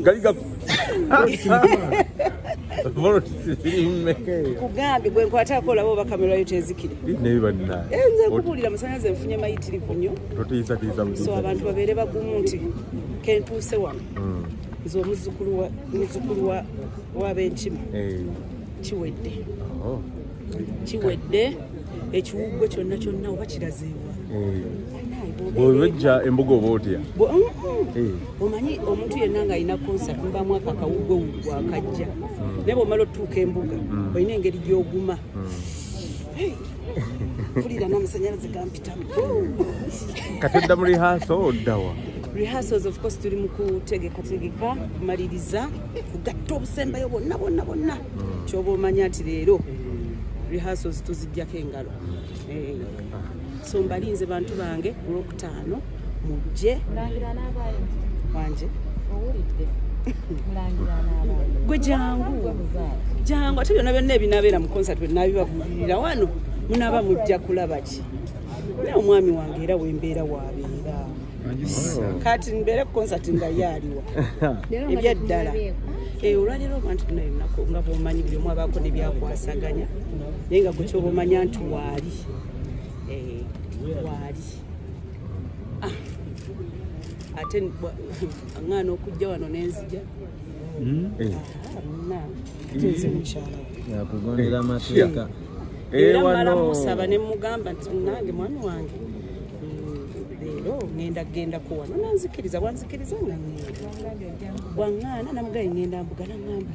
Galiga. Kugambi gwe nkwatako labo bakamera yo tezikire. Ne banna. Nze kubulira musanaze nfunye mayitirivu nnyo. Totiisa mu. So abantu babeere bagumu nti kentuuse wano. Nze omuzukulu w'abenkima. Kiwedde. Kiwedde ekiwugwe kyonna oba kirazeebwa. Bw'ojja embuga oba otya? Omanyi omuntu yenna ng'alina concert mubamu akawugwe akajja. Naye bw'omala otuuka embuga olina engeri gy'oguma. Mpulira n'amasannyalaze gampitamu. Kati odda mu rehearsal oddawa? Rehearsals of course tuli mu kutegeka kumaliriza kugatta obusembayo bonna kyoba omanya nti leero rehearsals tuzijjako engalo. So mbalinze bantu bange ku Lwokutaano mujje wanje gwe jangu ate byonna byonna ebinaabeera mu concert bwenabibabulirira wano munaaba mujja kulaba ki naye omwami wange era wembeera wabeera kati mbeere ku concert nga yaaliwa ebyaddala olwaleero abantu bonna elunaku nga bwomanyi buli omu abaako ne byakwasaganya naye nga gwe kyoba omanya nti waali ate aŋŋaana okujja wano n'enzija nze mukyala yakugondera amateeka era mala musaba ne mugamba nti nange mwami wange leero genda kuwano nanzikiriza wanzikiriza nga waŋŋaana namugaye ngenda mbuga naŋŋamba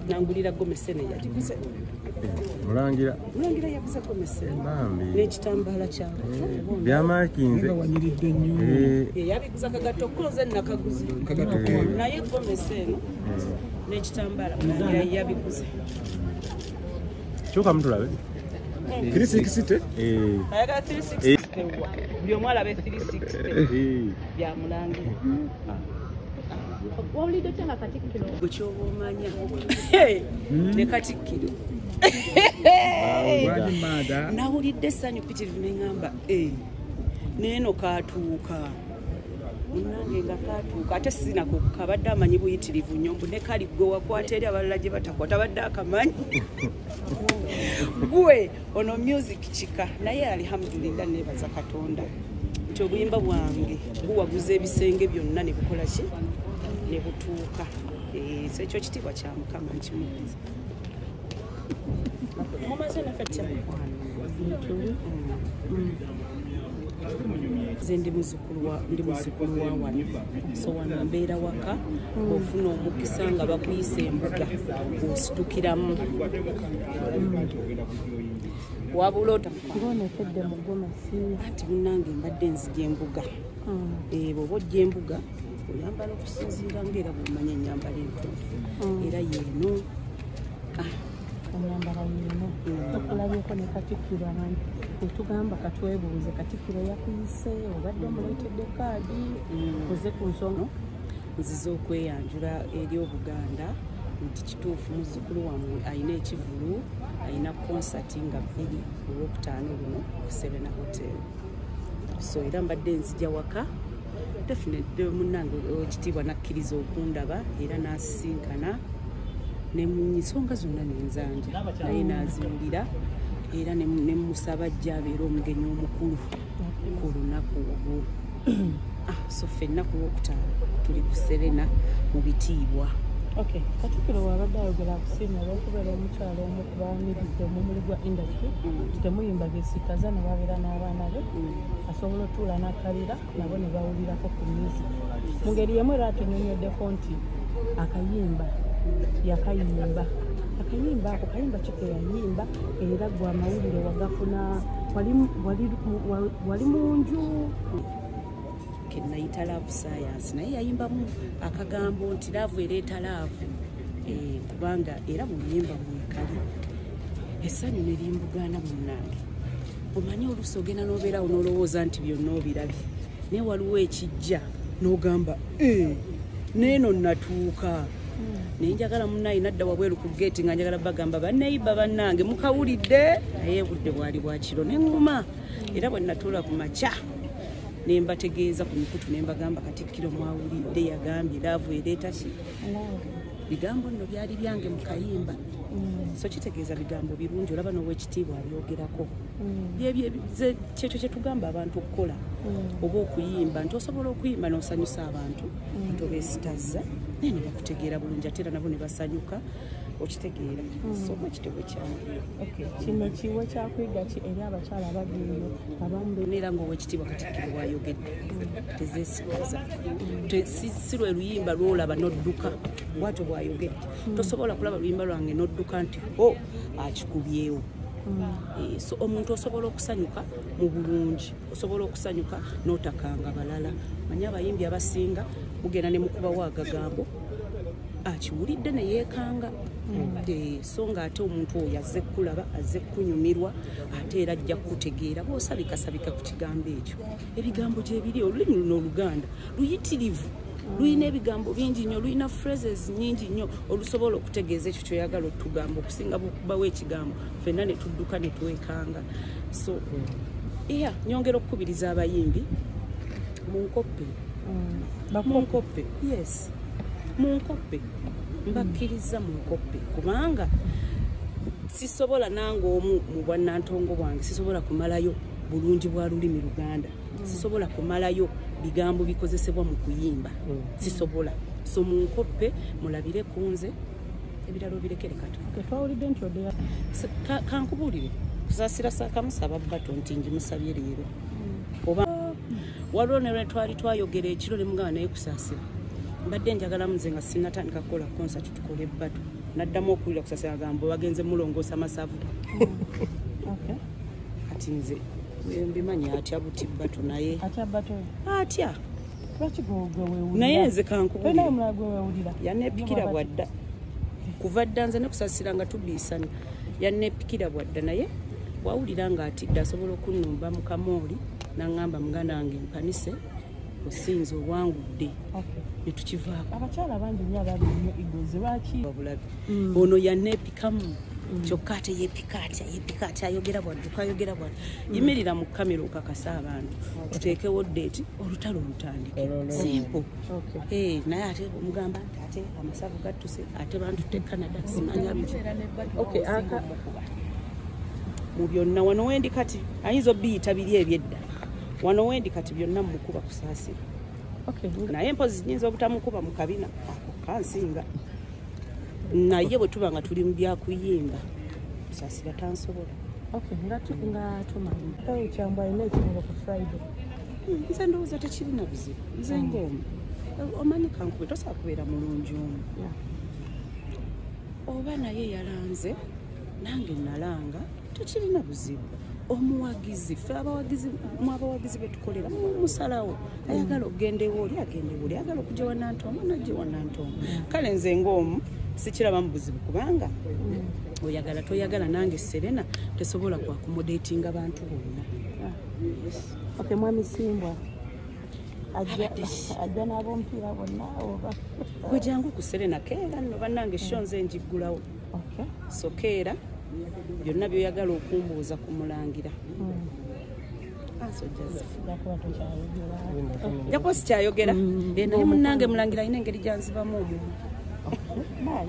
nangulira gomesene yagiguze Mulangira yaguze gomesene n'ekitambaala kyawe byamakinze yabiguza kagato koze nakaguze naye gomesene n'ekitambaala mulangira yabiguze kyokka mutulabe 360 ayagala 360 buli omu alabe 360 byamulangira wawulidde otya nga Katikkiro gwe kyoba omanya ne Katikkiro nawulidde essanyu ppitirivu neŋŋamba neeno kaatuuka munange nga kaatuuka ate sinako kabadde amanyi buyitirivu nnyo mbu ne kali gwe wakwata eri abalala gye batakwata tabadde akamanyi gwe ono music kika naye alhamdulillah neebaza Katonda nti obuyimba bwange buwaguza ebisenge byonna ne bukola ki ne butuuka so ekyo kitiibwa kya Mukama nkimuddiza mumaze naffe nze ndi muzukulu wa wano so wano mbeera waka ofuna omukisa nga bakuyisa embuga ositukiramu wabula otaonedde mugomasi anti munnange mbadde nzija embuga bw'oba ojja embuga oyambala okusinziira ngaera bwomanya ennyambala entuufu era yeeno ennyambala yeeno okulabyeko ne Katikkiro abantu etugamba katwebuuze Katikkiro yakuyise obadde muleetedde kaadi oze ku nsonga nziza okweyanjula eri Obuganda nti kituufu muzzukulu wammwe alina ekivulu alina konsati nga 2 ku Lwokutaano luno ku Serena Hotel so era mbadde nzija waka definitely munnange ekitiibwa nakkiriza okundaba era n'asisinkana ne mu nsonga zonna n'enzanja naye n'aziwulira era ne musaba ajja abeera omugenyi omukulu ku lunaku olwo so ffenna ku Lwokutaano tuli ku Serena mu bitiibwa. Okay, Katikkiro wabadde ayogera akusiimye olw'okubeera omukyalo omu ku baamiridde omumuli gwa industry temuyimba byesikaza ne babeera n'abaana be asobola otuula n'akalira nabo ne bawulirako ku music mu ngeri yemu era atunyonyoddeko nti akayimba yakayimba ako kayimba kike yayimba era gwe amawulire wagafuna wali mu nju nayita love science naye yayimbamu akagambo nti laavu ereeta laavu kubanga era bweyimba mwekali essanyu ne limbugaana munnange omanyi oluusi ogenda n'obeerawo n'olowooza nti byonna obirabye naye waliwo ekijja n'ogamba neeno natuuka naye njagala munnaye nadda wabweru ku geeti nga njagala bagamba banneyiba bannange mukawulidde naye budde bwali bwa kiro neŋŋuma era bwe natuula ku makya ne mbategeeza ku mikutu ne mbagamba Katikkiro mwawulidde yagambye laavu ereeta ki bigambo nno byali byange mu kayimba so kitegeeza bigambo birungi olaba n'owekitiibwa abyogerako kyekyo kye tugamba abantu okukola oba okuyimba nti osobola okuyimba n'osanyusa abantu tobeesitazza naye ne bakutegeera bulungi ate era nabo ne basanyuka okitegeera soba kitego kyange kino kiwe kyakwiga ki eri abakyala ababiriyo neera ng'owekitiibwa Katikkiro bw'ayogedde tezeesikaza si lwe luyimba lwolaba n'odduka bwatyo bw'ayogedde tosobola kulaba luyimba lwange n'odduka nti akikubyewo so omuntu osobola okusanyuka mu bulungi osobola okusanyuka n'otakanga balala manya abayimbi abasinga mugenda ne mukubawo agagambo akiwulidde ne yeekanga so nga ate omuntu oyo azze kulaba azze kunyumirwa ate era ajja kutegeera bw'osabikasabika ku kigambo ekyo ebigambo gyebiri olulimi luno Oluganda luyitirivu luyina ebigambo bingi nnyo luyina phrases nyingi nnyo olusobola okutegeeza ekyo kyoyagala otugamba okusinga bwekubawo ekigambo ffenna ne tudduka ne twekanga so nyongera okukubiriza abayimbi munkoppe yes munkoppe mbakkiriza munkoppe kubanga sisobola nange omu mu bwannantongo bwange sisobola kumalayo bulungi bwa lulimi Luganda sisobola kumalayo bigambo bikozesebwa mu kuyimba sisobola so munkoppe mulabire kunze ebiralo birekere kati twawulidde nti odeya kankubuulire kusaasira saakamusaba bbato nti njimusabye leero oba waliwo ne lwe twali twayogera ekiro ne mugamba naye kusaasira mbadde njagala muze nga sinatandika kukola konsati tukole ebbatu naddamu okuwulira kusaasira gambo bagenze mulongoosa masavu kati nze mbimanyi atya buti bbatu naye atya naye nze kankubuulira yanneepikira bwadda kuva dda nze ne kusaasira nga tubiisana yanneepikira bwadda naye wawulira nga atidde asobola okunnumba mu kamooli n'aŋŋamba muganda wange mpanise osinze olwangudde ne tukivaako abakyala bangi nnyo abali nnyo igozi lwaki obulabe ono yanneepikamu kyokka ate yeepika atya ayogera bwadduka ayogera bwaddu yimirira mu kamera okakasa abantu tuteekewo deeti olutalo olutandike simple naye ate omugamba nti ate amasavu gattuse ate bantutte Canada simanya biki mu byonna wano wendi kati ayinza obiyita biri ebyedda wano wendi kati byonna mukuba kusaasira naye mpozi nyinza obutamukuba mu kabina kansinga naye bwe tuba nga tuli mu byakuyimba kusaasira tansobola nga tumanyi ekyambo alina ekirungo ku Friday nze ndowooza tekirina buzibu nze ng'omu omanyi kankube tosobola kubeera mulungi omu oba naye yalanze nange nalanga tekirina buzibu omuwagizi ffe abawagizi betukolera musalawo ayagala okugendewo oli agendewo oli ayagala okujja wannantongo najje wannantongo kale nze ng'omu sikirabamu buzibu kubanga oyagala toyagala nange Serena tesobola kuakomodatinga bantu bonna mwami Simbwa ajja n'ab'omupiira bonna oba gwe jangu ku Serena keera nno bannange sho nze njiggulawo so keera byonna byoyagala okumbuuza kumulangira jakuba sikyayogera naye munnange mulangira alina engeri gyanzibamu omumwa